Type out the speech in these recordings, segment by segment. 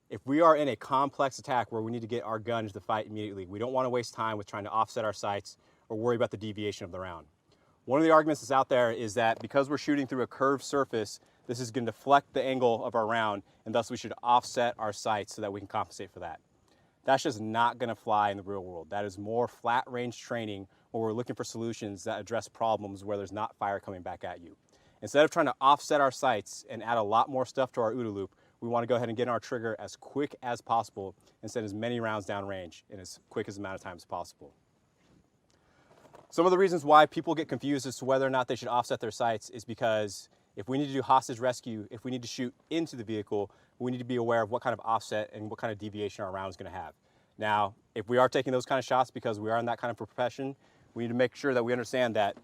If we are in a complex attack where we need to get our gun into the fight immediately, we don't want to waste time with trying to offset our sights or worry about the deviation of the round. One of the arguments that's out there is that because we're shooting through a curved surface, this is going to deflect the angle of our round, and thus we should offset our sights so that we can compensate for that. That's just not going to fly in the real world. That is more flat range training where we're looking for solutions that address problems where there's not fire coming back at you. Instead of trying to offset our sights and add a lot more stuff to our OODA loop, we want to go ahead and get our trigger as quick as possible and send as many rounds downrange in as quick as amount of time as possible. Some of the reasons why people get confused as to whether or not they should offset their sights is because if we need to do hostage rescue, if we need to shoot into the vehicle, we need to be aware of what kind of offset and what kind of deviation our round is going to have. Now, if we are taking those kind of shots because we are in that kind of profession, we need to make sure that we understand that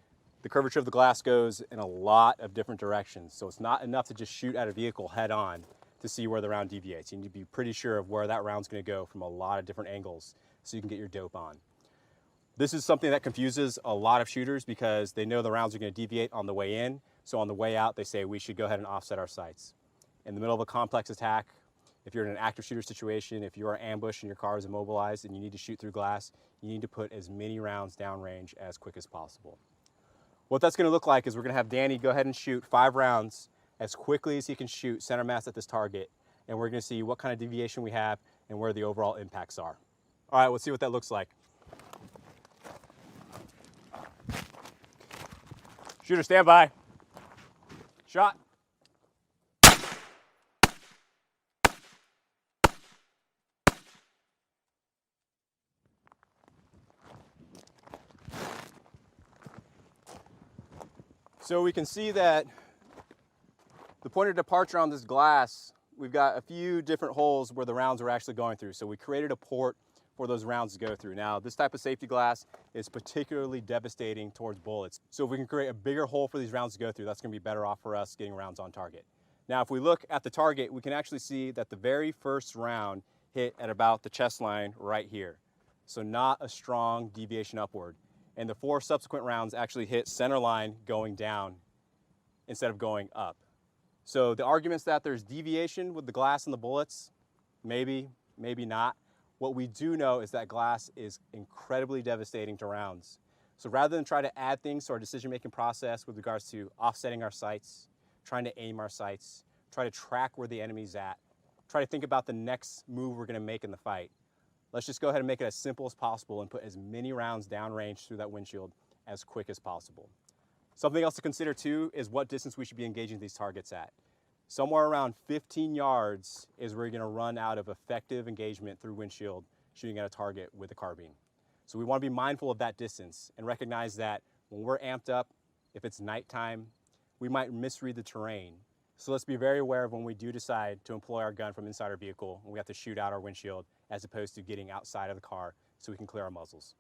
the curvature of the glass goes in a lot of different directions. So it's not enough to just shoot at a vehicle head on to see where the round deviates. You need to be pretty sure of where that round's going to go from a lot of different angles so you can get your dope on. This is something that confuses a lot of shooters because they know the rounds are going to deviate on the way in. So on the way out, they say we should go ahead and offset our sights. In the middle of a complex attack, if you're in an active shooter situation, if you are ambushed and your car is immobilized and you need to shoot through glass, you need to put as many rounds downrange as quick as possible. What that's going to look like is we're going to have Danny go ahead and shoot 5 rounds as quickly as he can shoot center mass at this target, and we're going to see what kind of deviation we have and where the overall impacts are. All right, let's see what that looks like. Shooter, stand by. Shot. So we can see that the point of departure on this glass, we've got a few different holes where the rounds are actually going through. So we created a port for those rounds to go through. Now, this type of safety glass is particularly devastating towards bullets. So if we can create a bigger hole for these rounds to go through, that's going to be better off for us getting rounds on target. Now, if we look at the target, we can actually see that the very first round hit at about the chest line right here. So not a strong deviation upward. And the 4 subsequent rounds actually hit center line going down instead of going up. So the arguments that there's deviation with the glass and the bullets, maybe, maybe not. What we do know is that glass is incredibly devastating to rounds. So rather than try to add things to our decision-making process with regards to offsetting our sights, trying to aim our sights, try to track where the enemy's at, try to think about the next move we're going to make in the fight, let's just go ahead and make it as simple as possible and put as many rounds downrange through that windshield as quick as possible. Something else to consider too is what distance we should be engaging these targets at. Somewhere around 15 yards is where you're going to run out of effective engagement through windshield shooting at a target with a carbine. So we want to be mindful of that distance and recognize that when we're amped up, if it's nighttime, we might misread the terrain. So let's be very aware of when we do decide to employ our gun from inside our vehicle and we have to shoot out our windshield as opposed to getting outside of the car so we can clear our muzzles.